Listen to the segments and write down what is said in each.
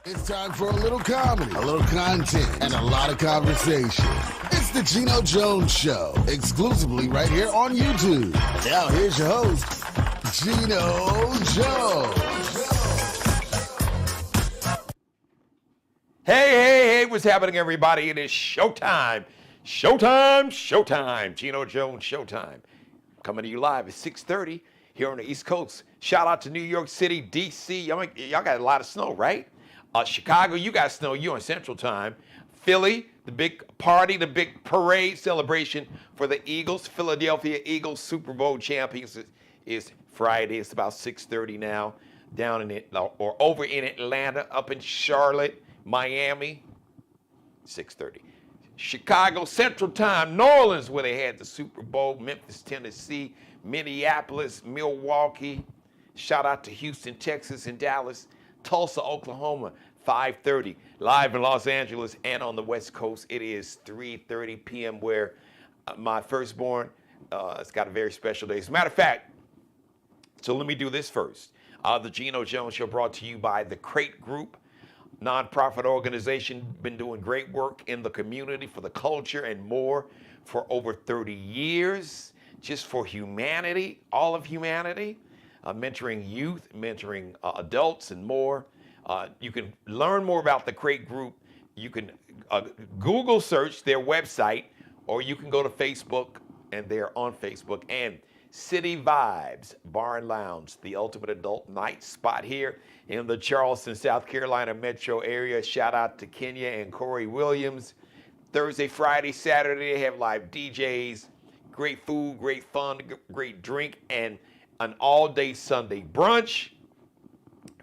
It's time for a little comedy, a little content, and a lot of conversation. It's the Geno Jones Show, exclusively right here on YouTube. Now here's your host, Geno Jones. Hey, what's happening, everybody? It is showtime. Showtime. Geno Jones Showtime. Coming to you live at 6:30 here on the East Coast. Shout out to New York City, D.C. Y'all got a lot of snow, right? Chicago, you got snow. You're on Central Time. Philly, the big party, the big parade celebration for the Eagles. Philadelphia Eagles Super Bowl champions is Friday. It's about 6:30 now. Down in it, or over in Atlanta, up in Charlotte, Miami, 6:30. Chicago Central Time, New Orleans, where they had the Super Bowl. Memphis, Tennessee, Minneapolis, Milwaukee. Shout out to Houston, Texas, and Dallas. Tulsa, Oklahoma, 5:30. Live in Los Angeles and on the West Coast, it is 3:30 p.m. where my firstborn, it's got a very special day. As a matter of fact, so let me do this first. The Geno Jones Show brought to you by the Crate Group, nonprofit organization, been doing great work in the community for the culture and more for over 30 years, just for humanity, all of humanity. Mentoring youth, mentoring adults, and more. You can learn more about the Crate Group. You can Google search their website, or you can go to Facebook, and they're on Facebook. And City Vibes Bar and Lounge, the ultimate adult night spot here in the Charleston, South Carolina metro area. Shout out to Kenya and Corey Williams. Thursday, Friday, Saturday, they have live DJs, great food, great fun, great drink, and an all-day Sunday brunch,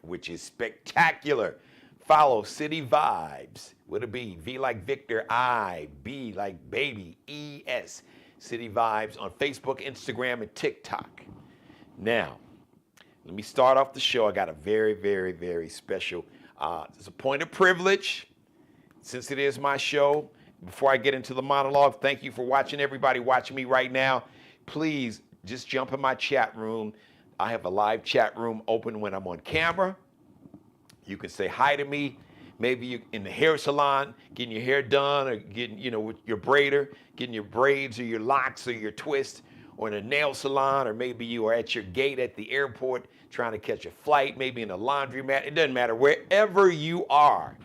which is spectacular. Follow City Vibes with a B. V like Victor, I, B like baby, E-S. City Vibes on Facebook, Instagram, and TikTok. Now, let me start off the show. I got a very, very, very special, it's a point of privilege, since it is my show. Before I get into the monologue, thank you for watching, everybody watching me right now. Please, just jump in my chat room. I have a live chat room open when I'm on camera. You can say hi to me. Maybe you in the hair salon, getting your hair done, or getting, with your braider, getting your braids or your locks or your twists, or in a nail salon, or maybe you are at your gate at the airport trying to catch a flight, maybe in a laundromat. It doesn't matter. Wherever you are,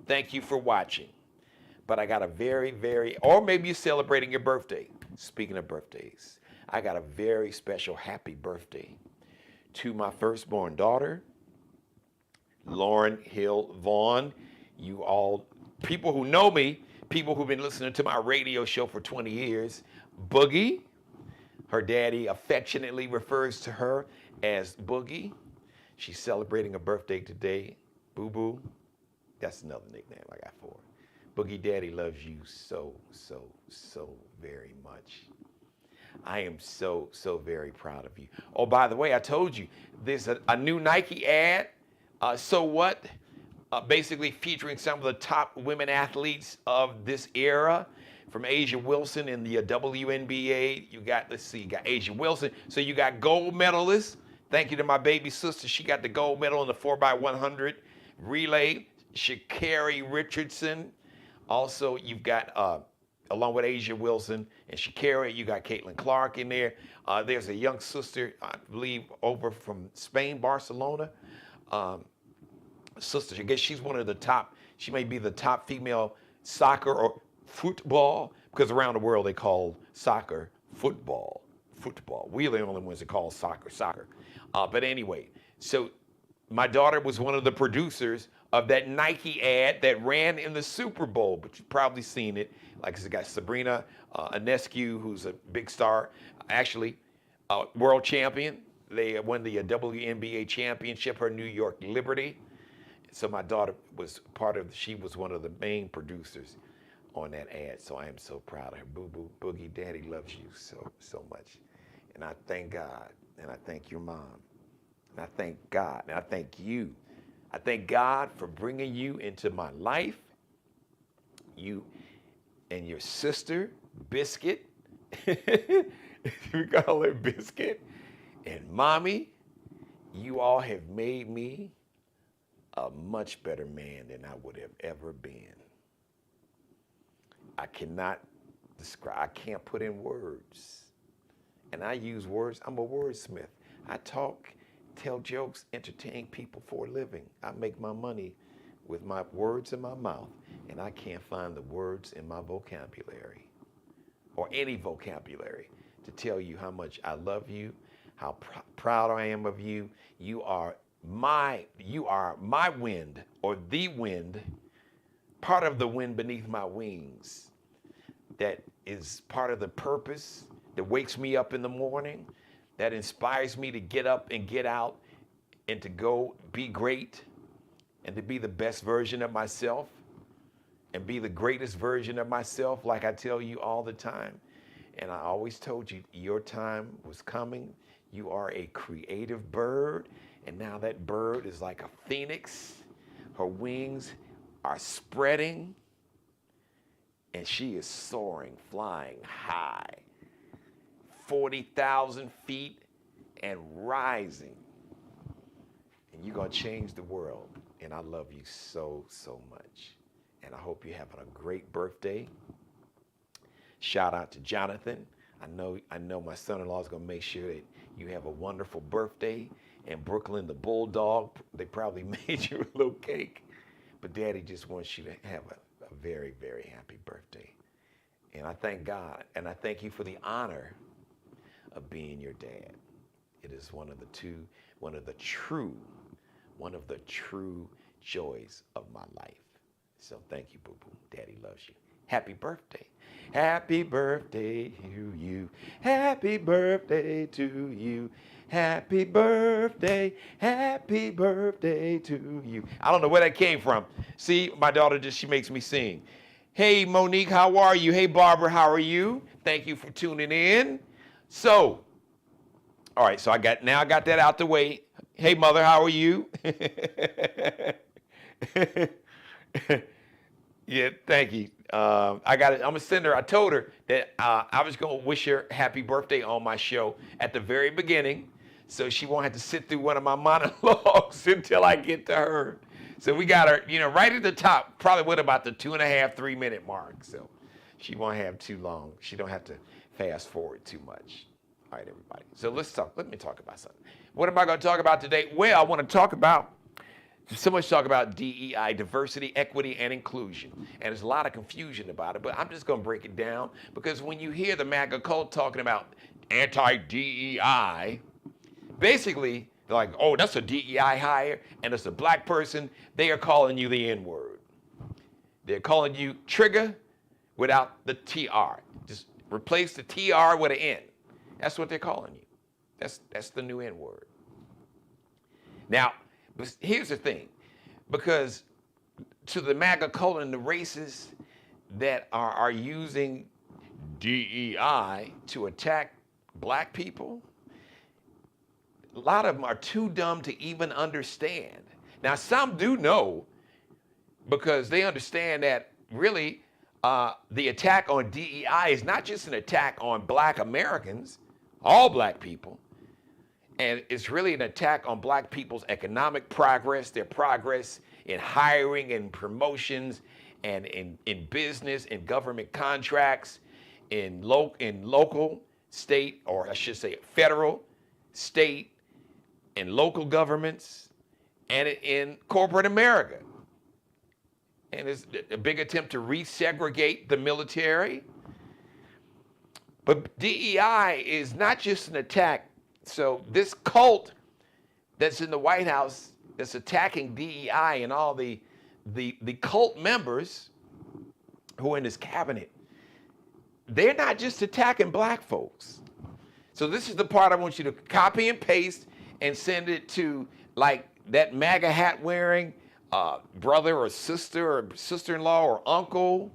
thank you for watching. But I got a very, very, or maybe you're celebrating your birthday. Speaking of birthdays, I got a very special happy birthday to my firstborn daughter, Lauren Hill Vaughn. You all, people who know me, people who've been listening to my radio show for 20 years, Boogie. Her daddy affectionately refers to her as Boogie. She's celebrating a birthday today. Boo Boo. That's another nickname I got for her. Boogie Daddy loves you so, so, so very much. I am so, so very proud of you. Oh, by the way, I told you, there's a new Nike ad, So What? Basically featuring some of the top women athletes of this era, from Asia Wilson in the WNBA. You got Asia Wilson. So you got gold medalists. Thank you to my baby sister. She got the gold medal in the 4x100 relay. Sha'Carri Richardson. Also, you've got, along with Asia Wilson and Sha'Carri, you got Caitlin Clark in there. There's a young sister, I believe, over from Spain, Barcelona. Sister, I guess she's one of the top, she may be the top female soccer or football, because around the world they call soccer football. We're the only ones that call soccer. But anyway, so my daughter was one of the producers of that Nike ad that ran in the Super Bowl, but you've probably seen it. Like it's got Sabrina Ionescu, who's a big star, actually world champion. They won the WNBA championship, her New York Liberty. So my daughter was she was one of the main producers on that ad. So I am so proud of her. Boo Boo, Boogie Daddy loves you so, so much. And I thank God, and I thank your mom, and I thank God, and I thank you. I thank God for bringing you into my life. You and your sister, Biscuit, we call her Biscuit, and Mommy, you all have made me a much better man than I would have ever been. I cannot describe, I can't put in words. And I use words, I'm a wordsmith. I talk, tell jokes, entertain people for a living. I make my money with my words in my mouth, and I can't find the words in my vocabulary or any vocabulary to tell you how much I love you, how proud I am of you. You are my wind, or the wind, part of the wind beneath my wings. That is part of the purpose that wakes me up in the morning, that inspires me to get up and get out and to go be great and to be the best version of myself and be the greatest version of myself, like I tell you all the time. And I always told you, your time was coming. You are a creative bird, and now that bird is like a phoenix. Her wings are spreading, and she is soaring, flying high, 40,000 feet and rising. And you're going to change the world. And I love you so, so much. And I hope you're having a great birthday. Shout out to Jonathan. I know my son-in-law is going to make sure that you have a wonderful birthday. And Brooklyn, the bulldog, they probably made you a little cake. But Daddy just wants you to have a very, very happy birthday. And I thank God, and I thank you for the honor of being your dad. It is one of the true joys of my life. So thank you, boo-boo. Daddy loves you. Happy birthday. Happy birthday to you. Happy birthday to you. Happy birthday. Happy birthday to you. I don't know where that came from. See, my daughter she makes me sing. Hey, Monique, how are you? Hey, Barbara, how are you? Thank you for tuning in. So, all right, so I got that out the way. Hey, Mother, how are you? Yeah, thank you. I got it. I'm gonna send her. I told her that I was gonna wish her happy birthday on my show at the very beginning, so she won't have to sit through one of my monologues until I get to her. So we got her, right at the top, probably with about the 2.5, 3 minute mark. So she won't have too long. She don't have to fast forward too much. All right, everybody. So let me talk about something. What am I going to talk about today? Well, I want to talk about, so much talk about DEI, diversity, equity, and inclusion. And there's a lot of confusion about it, but I'm just going to break it down, because when you hear the MAGA cult talking about anti-DEI, basically, they're like, oh, that's a DEI hire, and it's a black person. They are calling you the N-word. They're calling you trigger without the TR. Just replace the TR with an N. That's what they're calling you. That's the new N-word. Now, but here's the thing, because to the MAGA cult and the racists that are using DEI to attack black people, a lot of them are too dumb to even understand. Now, some do know, because they understand that really the attack on DEI is not just an attack on black Americans, all black people, and it's really an attack on black people's economic progress, their progress in hiring and promotions, and in business, in government contracts, in local, state, or I should say federal, state, and local governments, and in corporate America. And it's a big attempt to resegregate the military. But DEI is not just an attack. So this cult that's in the White House that's attacking DEI and all the cult members who are in this cabinet, they're not just attacking black folks. So this is the part I want you to copy and paste and send it to, like, that MAGA hat wearing brother or sister-in-law or uncle.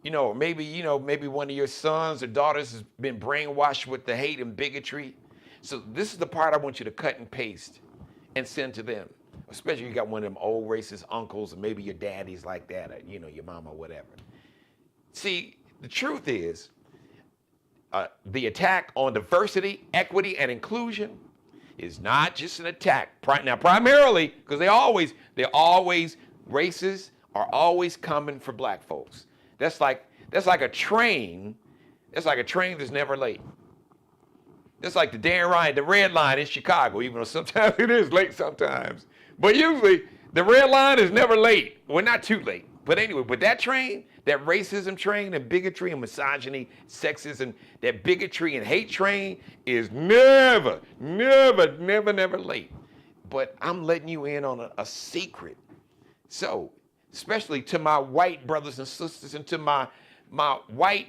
Maybe one of your sons or daughters has been brainwashed with the hate and bigotry. So this is the part I want you to cut and paste and send to them. Especially if you got one of them old racist uncles, or maybe your daddy's like that, or your mama, whatever. See, the truth is, the attack on diversity, equity, and inclusion is not just an attack. Now, primarily, because they're always, racists are always coming for black folks. That's like a train. That's like a train that's never late. That's like the red line in Chicago, even though sometimes it is late sometimes. But usually, the red line is never late. Well, not too late. But anyway, but that train, that racism train and bigotry and misogyny, sexism, that bigotry and hate train is never late. But I'm letting you in on a secret. So, especially to my white brothers and sisters and to my white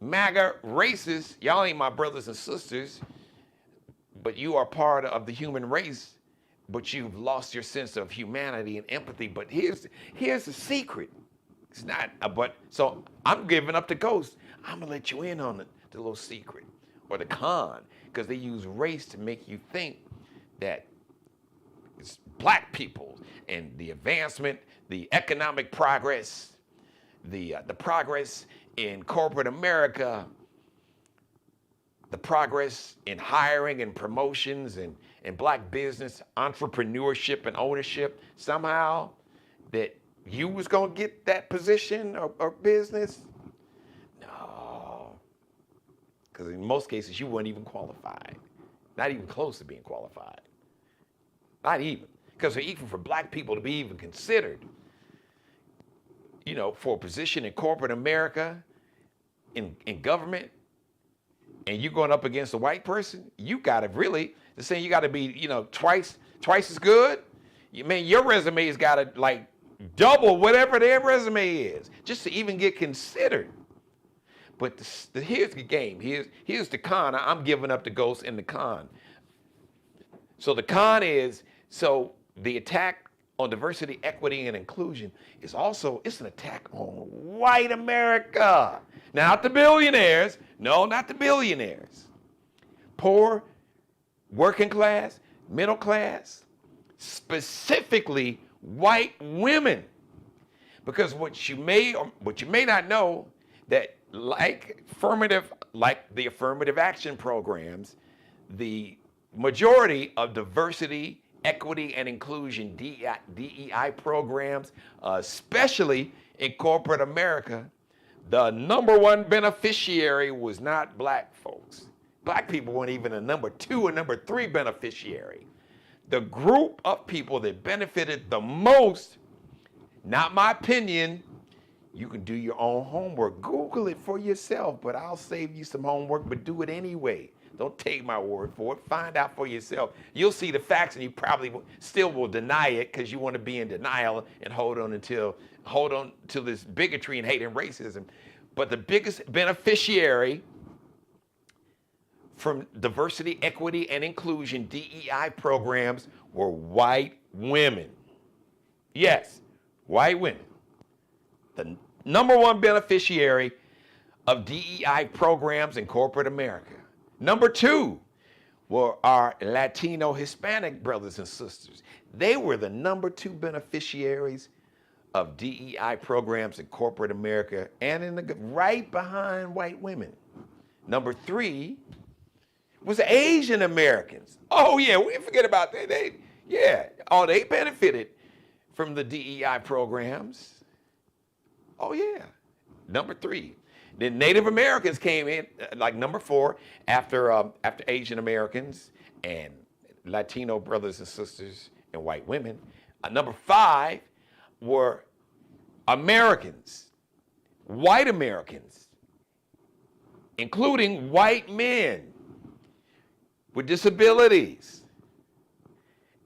MAGA racists, y'all ain't my brothers and sisters, but you are part of the human race, but you've lost your sense of humanity and empathy. But here's the secret. It's not, so I'm giving up the ghost. I'm gonna let you in on the little secret or the con, because they use race to make you think that it's black people and the advancement, the economic progress, the progress in corporate America, the progress in hiring and promotions and black business, entrepreneurship and ownership, somehow that you was gonna get that position or business? No, because in most cases you weren't even qualified, not even close to being qualified, not even. Because even for black people to be even considered, for a position in corporate America, in government, and you're going up against a white person, you gotta really, they're saying you gotta be, twice as good. Your resume's gotta like double whatever their resume is, just to even get considered. But here's the game. Here's the con. I'm giving up the ghost in the con. So the con is, the attack on diversity, equity, and inclusion is also, it's an attack on white America. Not the billionaires. No, not the billionaires. Poor, working class, middle class, specifically white women. Because what you may not know, that like the affirmative action programs, the majority of diversity, equity, and inclusion, DEI programs, especially in corporate America, the number one beneficiary was not black folks. Black people weren't even a number 2 or number 3 beneficiary. The group of people that benefited the most, not my opinion, you can do your own homework. Google it for yourself, but I'll save you some homework, but do it anyway. Don't take my word for it. Find out for yourself. You'll see the facts, and you probably still will deny it because you want to be in denial and hold on to this bigotry and hate and racism. But the biggest beneficiary from diversity, equity, and inclusion, DEI programs, were white women. Yes, white women. The number one beneficiary of DEI programs in corporate America. Number 2 were our Latino Hispanic brothers and sisters. They were the number 2 beneficiaries of DEI programs in corporate America, and right behind white women. Number 3 was Asian Americans. Oh yeah, we forget about that. They benefited from the DEI programs. Oh yeah, number 3. Then Native Americans came in like number 4 after Asian Americans and Latino brothers and sisters and white women. Number 5 were Americans, white Americans, including white men with disabilities.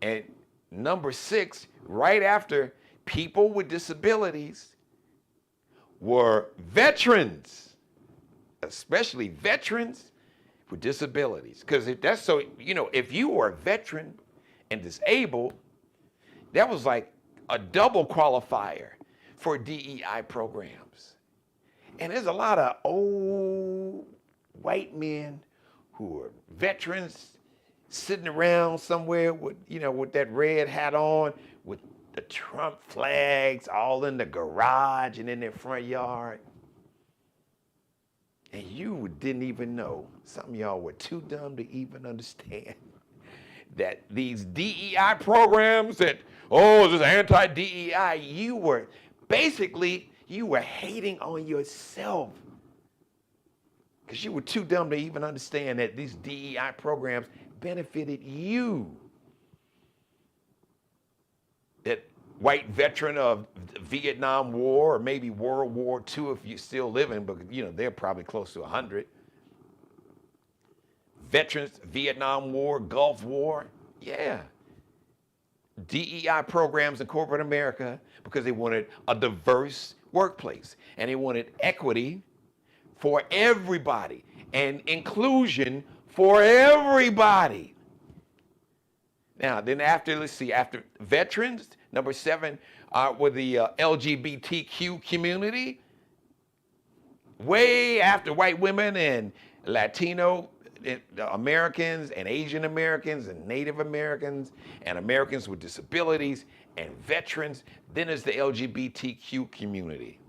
And number 6, right after people with disabilities, were veterans, especially veterans with disabilities. Because if you were a veteran and disabled, that was like a double qualifier for DEI programs. And there's a lot of old white men who are veterans sitting around somewhere with that red hat on, with the Trump flags all in the garage and in their front yard. And you didn't even know, some of y'all were too dumb to even understand that these DEI programs that, oh, this is anti-DEI, you were hating on yourself because you were too dumb to even understand that these DEI programs benefited you. That white veteran of the Vietnam War, or maybe World War II if you're still living, but they're probably close to 100. Veterans, Vietnam War, Gulf War, yeah. DEI programs in corporate America because they wanted a diverse workplace and they wanted equity for everybody and inclusion for everybody. Now, then after veterans, number 7 were the LGBTQ community. Way after white women and Latino Americans and Asian Americans and Native Americans and Americans with disabilities and veterans, then there's the LGBTQ community.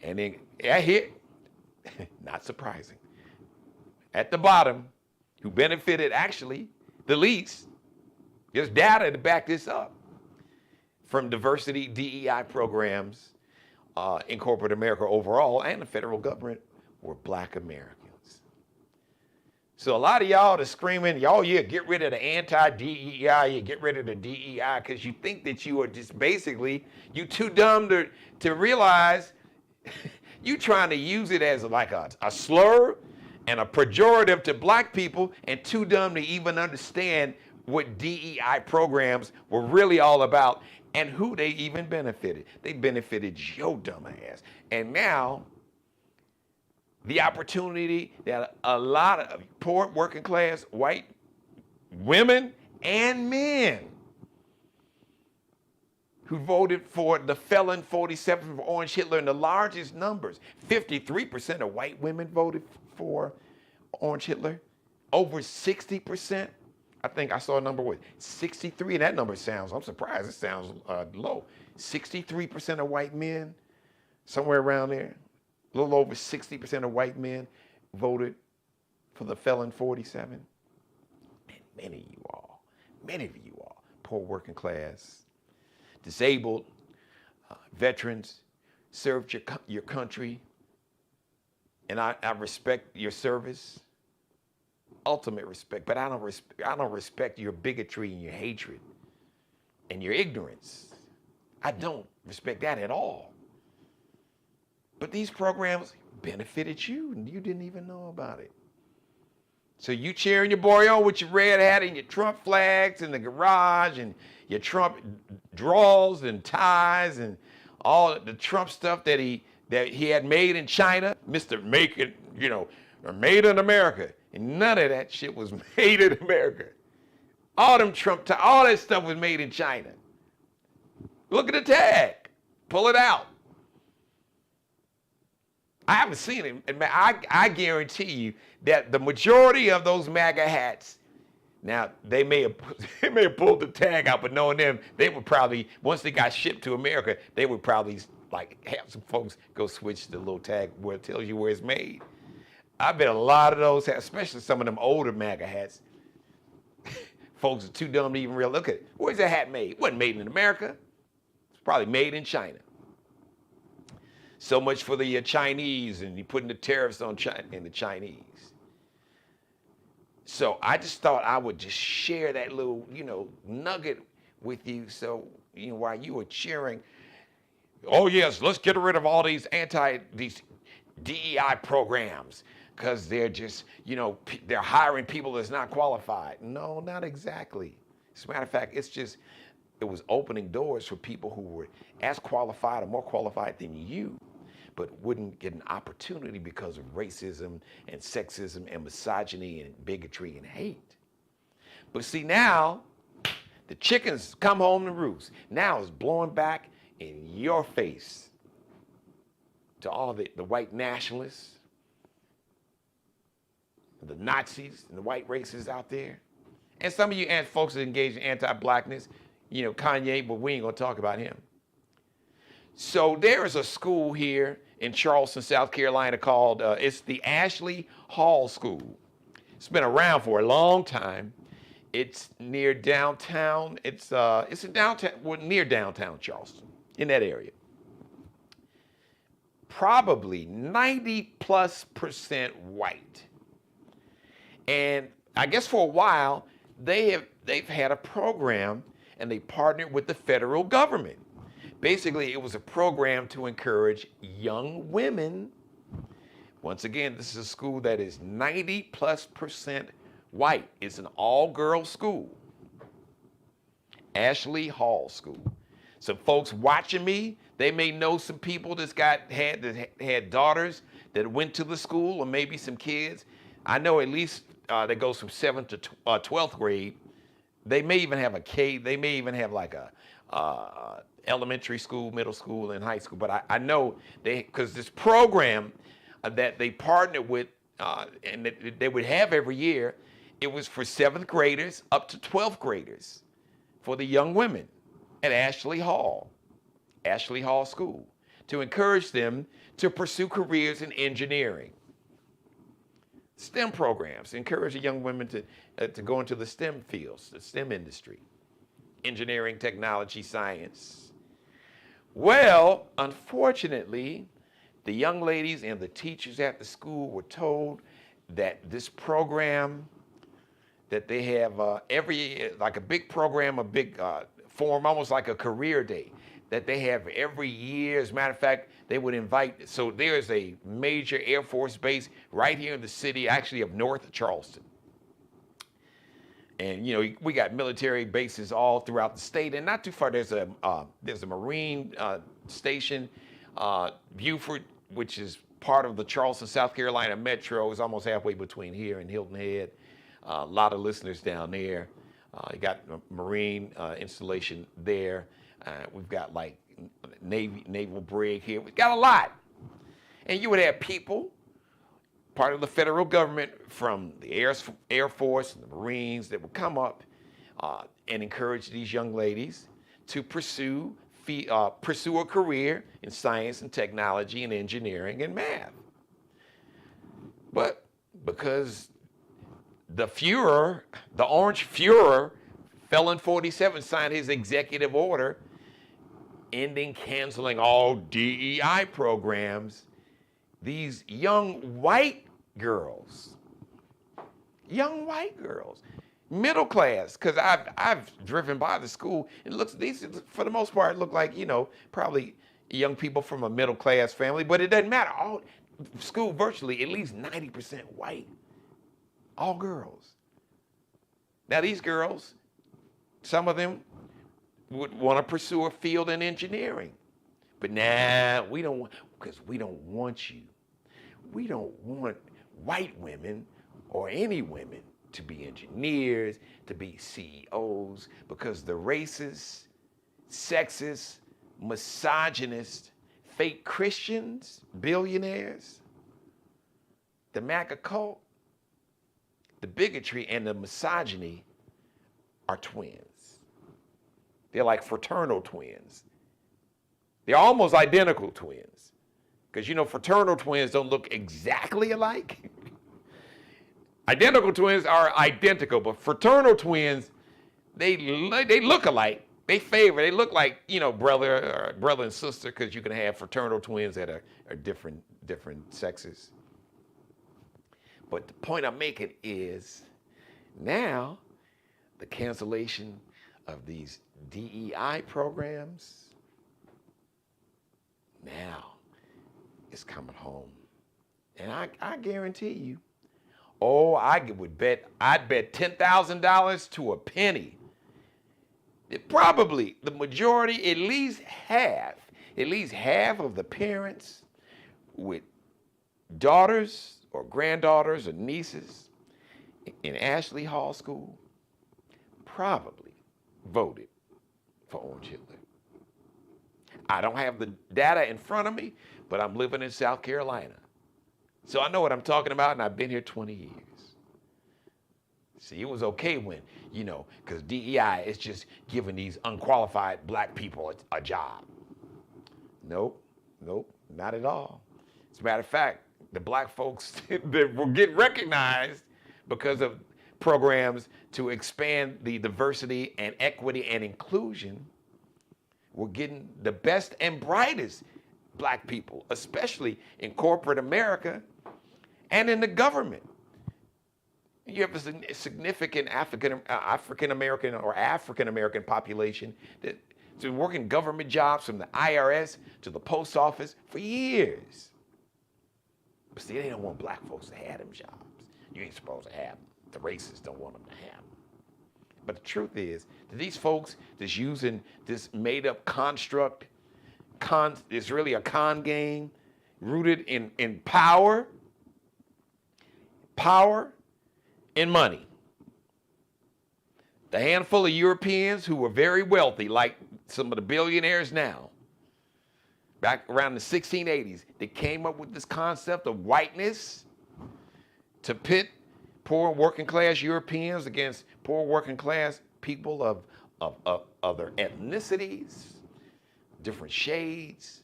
And then here, not surprising, at the bottom, who benefited actually the least, there's data to back this up, from diversity DEI programs in corporate America overall and the federal government, were Black Americans. So a lot of y'all are screaming, oh yeah, get rid of the anti-DEI, get rid of the DEI, because you think that you are just basically, you too dumb to realize you trying to use it as like a slur and a pejorative to black people, and too dumb to even understand what DEI programs were really all about and who they even benefited. They benefited your dumb ass. And now, the opportunity that a lot of poor working class white women and men who voted for the felon 47 for Orange Hitler in the largest numbers, 53% of white women voted for Orange Hitler, over 60%. I think I saw a number with 63, and that number sounds, I'm surprised, it sounds low. 63% of white men, somewhere around there. A little over 60% of white men voted for the felon 47. And many of you all, poor working class, disabled, veterans, served your country, and I respect your service, ultimate respect, but I don't respect your bigotry and your hatred and your ignorance. I don't respect that at all. But these programs benefited you, and you didn't even know about it. So you cheering your boy on with your red hat and your Trump flags in the garage and your Trump drawers and ties and all the Trump stuff that he had made in China, Mr. Make It, made in America. And none of that shit was made in America. All them all that stuff was made in China. Look at the tag. Pull it out. I haven't seen it, and I guarantee you that the majority of those MAGA hats, now they may have pulled the tag out, but knowing them, they would probably, once they got shipped to America, they would probably like have some folks go switch the little tag where it tells you where it's made. I bet a lot of those hats, especially some of them older MAGA hats, folks are too dumb to even really look at it. Where's that hat made? It wasn't made in America. It's probably made in China. So much for the Chinese and you putting the tariffs on China and the Chinese. So I just thought I would just share that little, nugget with you. So, while you were cheering, oh yes, let's get rid of all these DEI programs because they're just, they're hiring people that's not qualified. No, not exactly. As a matter of fact, it was opening doors for people who were as qualified or more qualified than you, but wouldn't get an opportunity because of racism and sexism and misogyny and bigotry and hate. But see, now the chickens come home to roost. Now it's blowing back in your face to all the white nationalists, the Nazis and the white racists out there. And some of you folks that engage in anti-blackness, Kanye, but we ain't gonna talk about him. So there is a school here in Charleston, South Carolina called, it's the Ashley Hall School. It's been around for a long time. It's near downtown. It's in downtown, well, near downtown Charleston, in that area. Probably 90+% white. And I guess for a while, they've had a program and they partnered with the federal government. Basically, it was a program to encourage young women. Once again, this is a school that is 90+% white. It's an all-girls school. Ashley Hall School. Some folks watching me, they may know some people that had daughters that went to the school, or maybe some kids. I know at least that goes from 7th to 12th grade. They may even have a K. They may even have like a elementary school, middle school, and high school. But I know because this program that they partnered with and that they would have every year, it was for 7th graders up to 12th graders for the young women at Ashley Hall School, to encourage them to pursue careers in engineering. STEM programs, encourage the young women to go into the STEM fields, the STEM industry, engineering, technology, science. Well, unfortunately, the young ladies and the teachers at the school were told that this program that they have like a big program, a big forum, almost like a career day that they have every year. As a matter of fact, they would invite, so there's a major Air Force base right here in the city, actually of north of Charleston. And we got military bases all throughout the state, and not too far there's a Marine station, Beaufort, which is part of the Charleston, South Carolina Metro. Is almost halfway between here and Hilton Head. A lot of listeners down there. You got a Marine installation there. We've got like naval brig here. We've got a lot. And you would have people, part of the federal government, from the Air Force and the Marines, that would come up and encourage these young ladies to pursue a career in science and technology and engineering and math. But because the Fuhrer, the Orange Fuhrer, Felon 47, signed his executive order canceling all DEI programs, these young white girls, middle class, because I've driven by the school, these for the most part look like, probably young people from a middle class family, but it doesn't matter. All school virtually at least 90% white. All girls. Now these girls, some of them would want to pursue a field in engineering. But we don't want you. We don't want white women or any women to be engineers, to be CEOs, because the racist, sexist, misogynist, fake Christians, billionaires, the MAGA cult, the bigotry and the misogyny are twins. They're like fraternal twins. They're almost identical twins. Because fraternal twins don't look exactly alike. Identical twins are identical, but fraternal twins, they look alike. They look like, brother and sister, because you can have fraternal twins that are different sexes. But the point I'm making is now the cancellation of these DEI programs now is coming home. And I guarantee you, I'd bet $10,000 to a penny. Probably the majority, at least half of the parents with daughters or granddaughters or nieces in Ashley Hall School probably voted for Orange Hitler. I don't have the data in front of me, but I'm living in South Carolina. So I know what I'm talking about, and I've been here 20 years. See, it was okay when, because DEI is just giving these unqualified black people a job. Nope, not at all. As a matter of fact, the black folks that will get recognized because of programs to expand the diversity and equity and inclusion, we're getting the best and brightest black people, especially in corporate America and in the government. You have a significant African American or African American population that's been working government jobs from the IRS to the post office for years. But see, they don't want black folks to have them jobs. You ain't supposed to have them. The racists don't want them to have them. But the truth is that these folks that's using this made-up construct, it's really a con game rooted in power and money. The handful of Europeans who were very wealthy, like some of the billionaires now, back around the 1680s, they came up with this concept of whiteness to pit poor working class Europeans against poor working class people of other ethnicities, different shades.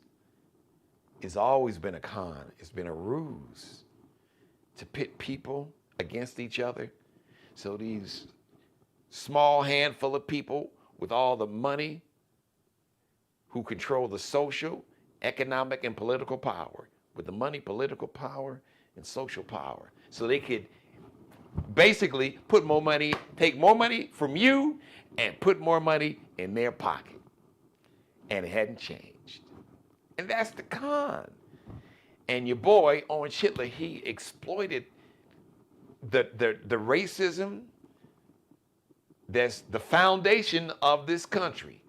It's always been a con. It's been a ruse to pit people against each other. So these small handful of people with all the money who control the social, economic, and political power, with the money, political power, and social power. So they could basically put more money, take more money from you and put more money in their pocket. And it hadn't changed. And that's the con. And your boy, Orange Hitler, he exploited the racism that's the foundation of this country.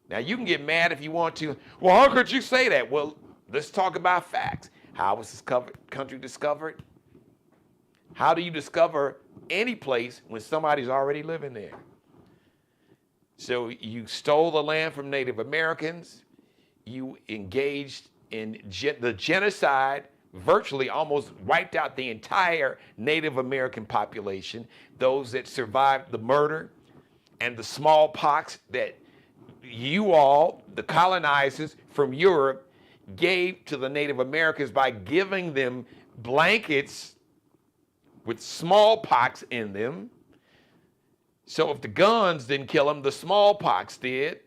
Now, you can get mad if you want to. Well, how could you say that? Well, let's talk about facts. How was this country discovered? How do you discover any place when somebody's already living there? So you stole the land from Native Americans. You engaged in the genocide, virtually almost wiped out the entire Native American population, those that survived the murder and the smallpox that you all, the colonizers from Europe, gave to the Native Americans by giving them blankets with smallpox in them. So if the guns didn't kill them, the smallpox did.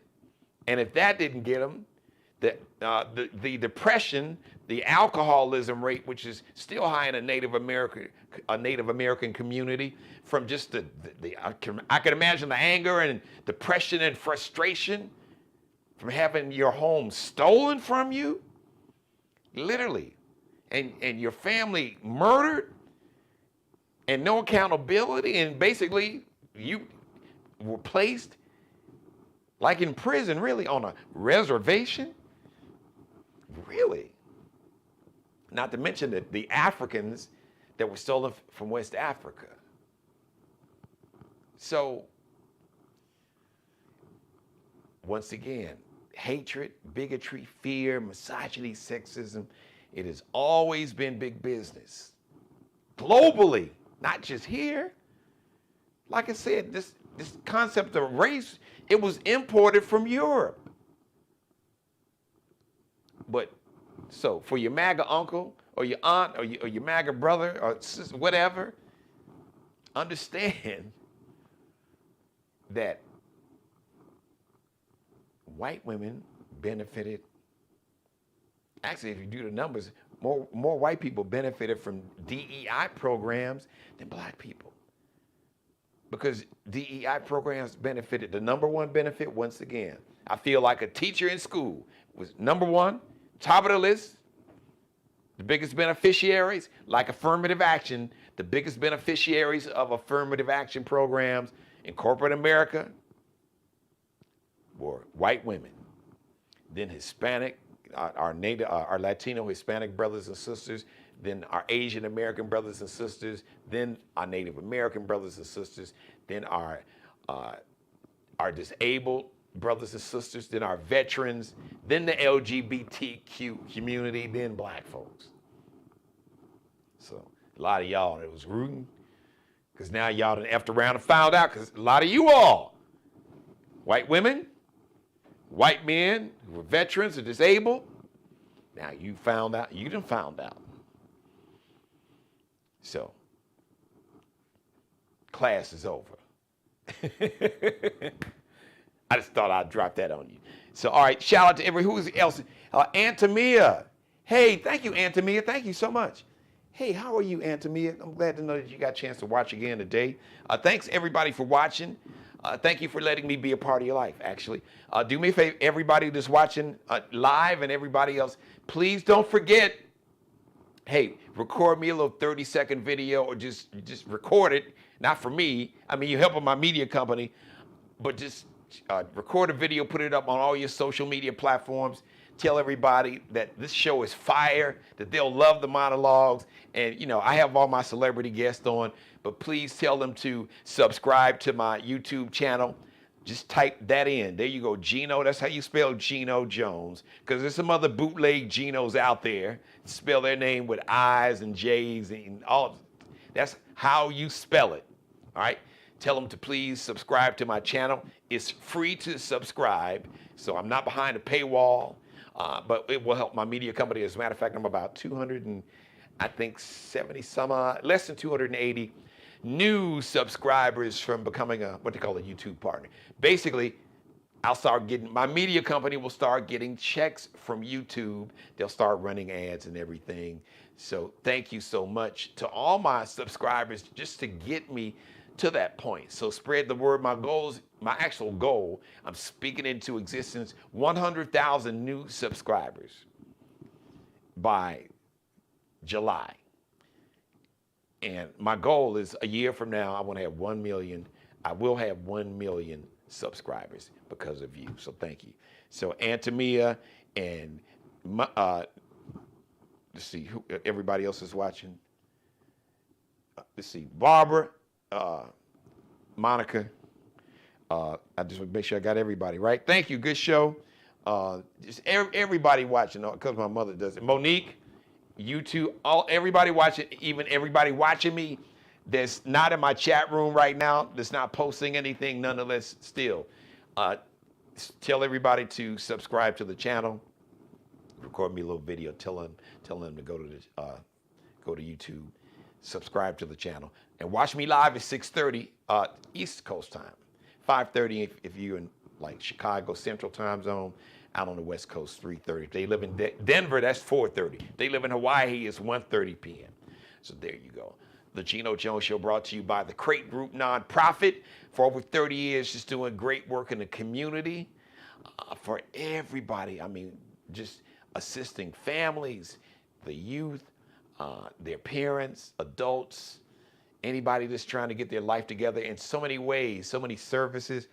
And if that didn't get them, the depression, the alcoholism rate, which is still high in a Native American community, from just I can imagine the anger and depression and frustration from having your home stolen from you, literally, and your family murdered, and no accountability, and basically you were placed like in prison, really, on a reservation. Really? Not to mention that the Africans that were stolen from West Africa. So, once again, hatred, bigotry, fear, misogyny, sexism, it has always been big business. Globally, not just here. Like I said, this concept of race, it was imported from Europe. But so for your MAGA uncle or your aunt or your MAGA brother or sister, whatever, understand that white women benefited. Actually, if you do the numbers, more white people benefited from DEI programs than black people. Because DEI programs benefited, the number one benefit, once again, I feel like a teacher in school was number one, top of the list. The biggest beneficiaries, like affirmative action, the biggest beneficiaries of affirmative action programs in corporate America were white women. Then Hispanic, our Latino Hispanic brothers and sisters, then our Asian American brothers and sisters, then our Native American brothers and sisters, then our disabled brothers and sisters, then our veterans, then the LGBTQ community, then black folks. So a lot of y'all that was rooting, because now y'all done effed around and found out, because a lot of you all, white women, white men who were veterans or disabled, now you found out, you done found out. So class is over. I just thought I'd drop that on you. So, all right, shout out to who's else? Antamia. Hey, thank you, Antamia. Thank you so much. Hey, how are you, Antamia? I'm glad to know that you got a chance to watch again today. Thanks, everybody, for watching. Thank you for letting me be a part of your life, actually. Do me a favor, everybody that's watching live and everybody else, please don't forget, hey, record me a little 30-second video or just record it. Not for me. I mean, you're helping my media company, but just record a video, put it up on all your social media platforms. Tell everybody that this show is fire, that they'll love the monologues. And, you know, I have all my celebrity guests on, but please tell them to subscribe to my YouTube channel. Just type that in. There you go, Geno. That's how you spell Geno Jones. Because there's some other bootleg Genos out there. Spell their name with I's and J's and all. That's how you spell it. All right? Tell them to please subscribe to my channel. It's free to subscribe, so I'm not behind a paywall, but it will help my media company. As a matter of fact, I'm about 270 some odd, less than 280 new subscribers from becoming what they call a YouTube partner. Basically, I'll start getting, my media company will start getting checks from YouTube. They'll start running ads and everything. So thank you so much to all my subscribers just to get me to that point. So spread the word. My goals, my actual goal, I'm speaking into existence, 100,000 new subscribers by July. And my goal is a year from now, I want to have 1 million. I will have 1 million subscribers because of you. So thank you. So Antamia and let's see who everybody else is watching. Let's see, Barbara, Monica. I just want to make sure I got everybody right. Thank you. Good show. Just everybody watching because my mother does it. Monique, you two, everybody watching, even everybody watching me that's not in my chat room right now, that's not posting anything, nonetheless, still. Tell everybody to subscribe to the channel. Record me a little video. Tell them to go to YouTube, subscribe to the channel, and watch me live at 6:30 East Coast time, 5:30 if you're in like Chicago Central Time Zone. Out on the West Coast, 3:30. If they live in Denver, that's 4:30. If they live in Hawaii, it's 1:30 p.m. So there you go. The Geno Jones Show brought to you by the Crate Group nonprofit. For over 30 years, just doing great work in the community for everybody. I mean, just assisting families, the youth, their parents, adults, anybody that's trying to get their life together in so many ways, so many services.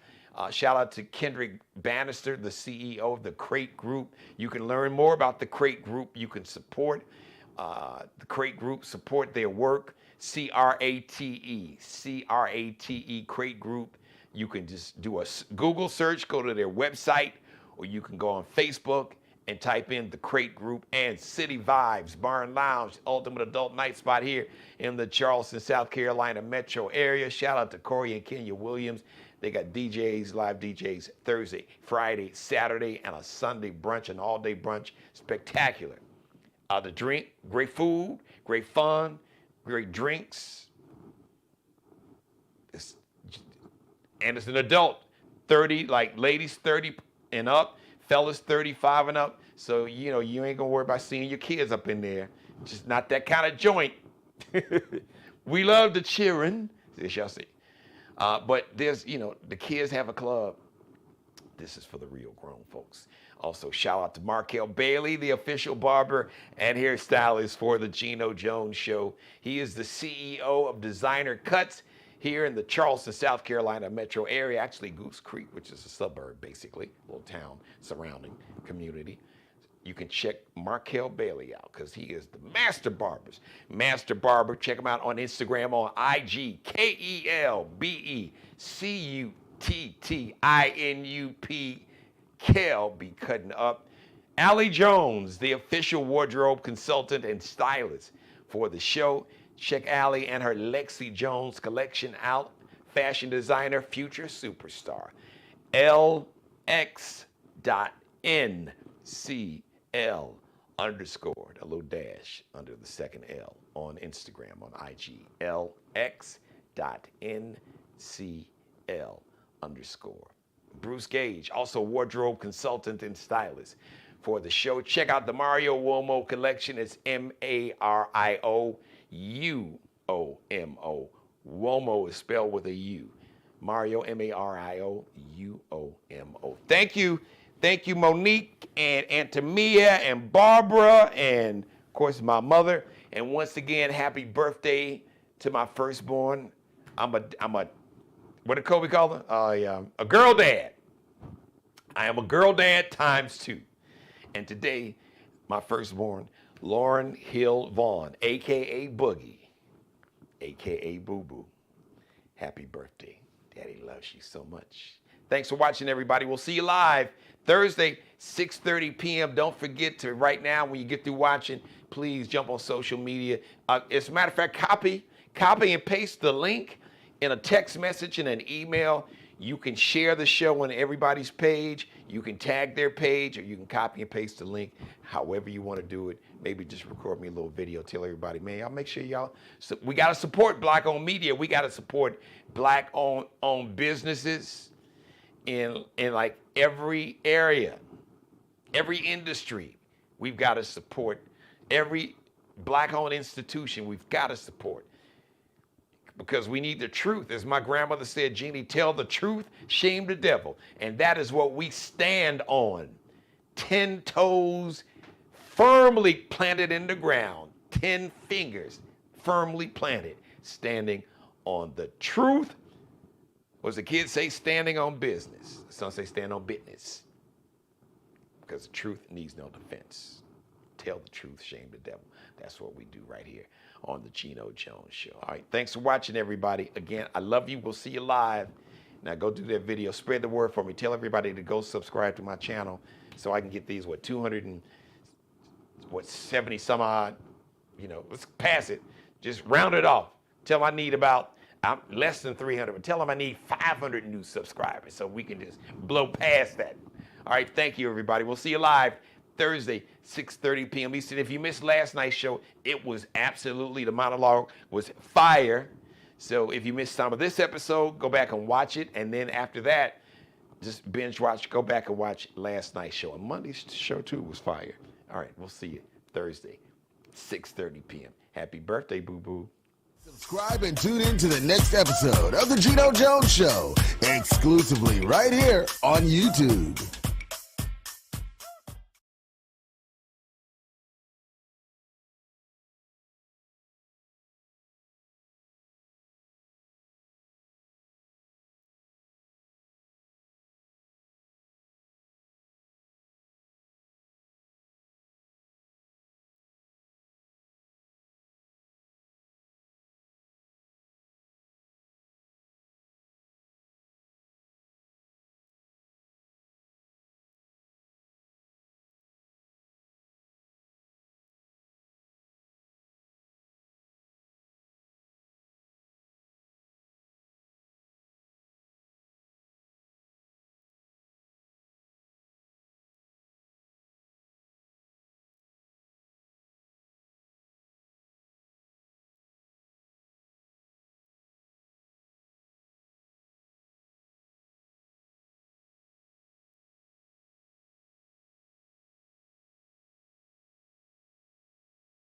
Shout out to Kendrick Bannister, the CEO of the Crate Group. You can learn more about the Crate Group. You can support the Crate Group, support their work. C-R-A-T-E, Crate Group. You can just do a Google search, go to their website, or you can go on Facebook and type in the Crate Group and City Vibes Bar and Lounge, ultimate adult night spot here in the Charleston, South Carolina metro area. Shout out to Corey and Kenya Williams. They got DJs, live DJs, Thursday, Friday, Saturday, and a Sunday brunch, an all-day brunch. Spectacular. The drink, great food, great fun, great drinks. And it's an adult, 30, like ladies 30 and up, fellas 35 and up. So, you know, you ain't gonna worry about seeing your kids up in there. Just not that kind of joint. We love the cheering, as y'all see. But there's, you know, the kids have a club. This is for the real grown folks. Also, shout out to Markel Bailey, the official barber and hairstylist for the Geno Jones Show. He is the CEO of Designer Cuts here in the Charleston, South Carolina metro area. Actually, Goose Creek, which is a suburb, basically, a little town surrounding community. You can check Markel Bailey out because he is the master barbers. Master Barber. Check him out on Instagram on IG, KELBECUTTINUP. Kel be cutting up. Allie Jones, the official wardrobe consultant and stylist for the show. Check Allie and her Lexi Jones collection out. Fashion designer, future superstar. LX.NCL_, a little dash under the second L on Instagram on IG. LX.NCL. Bruce Gage, also wardrobe consultant and stylist for the show. Check out the Mario Uomo collection. It's Mario Uomo. Uomo is spelled with a U. Mario, Mario Uomo. Thank you, Monique and Aunt Tamia and Barbara and, of course, my mother. And once again, happy birthday to my firstborn. I'm a what did Kobe call her? A girl dad. I am a girl dad ×2. And today, my firstborn, Lauren Hill Vaughn, a.k.a. Boogie, a.k.a. Boo Boo. Happy birthday. Daddy loves you so much. Thanks for watching, everybody. We'll see you live Thursday, 6:30 p.m. Don't forget to, right now, when you get through watching, please jump on social media. As a matter of fact, copy and paste the link in a text message and an email. You can share the show on everybody's page. You can tag their page, or you can copy and paste the link, however you want to do it. Maybe just record me a little video, tell everybody, man, y'all make sure y'all, we got to support Black-owned media. We got to support Black-owned businesses in like every area, every industry. We've got to support every Black-owned institution. We've got to support, because we need the truth. As my grandmother said, Jeannie, tell the truth, shame the devil. And that is what we stand on. 10 toes firmly planted in the ground. 10 fingers firmly planted, standing on the truth. What does the kids say? Standing on business. Some say stand on business. Because the truth needs no defense. Tell the truth, shame the devil. That's what we do right here on the Geno Jones Show. All right, thanks for watching, everybody. Again, I love you. We'll see you live. Now go do that video. Spread the word for me. Tell everybody to go subscribe to my channel so I can get these, 270 some odd, let's pass it. Just round it off. Tell them I need I'm less than 300, but tell them I need 500 new subscribers so we can just blow past that. All right, thank you, everybody. We'll see you live Thursday, 6:30 p.m. Eastern. If you missed last night's show, it was absolutely, the monologue was fire. So if you missed some of this episode, go back and watch it. And then after that, just binge watch, go back and watch last night's show. And Monday's show, too, was fire. All right, we'll see you Thursday, 6:30 p.m. Happy birthday, boo-boo. Subscribe and tune in to the next episode of The Geno Jones Show, exclusively right here on YouTube.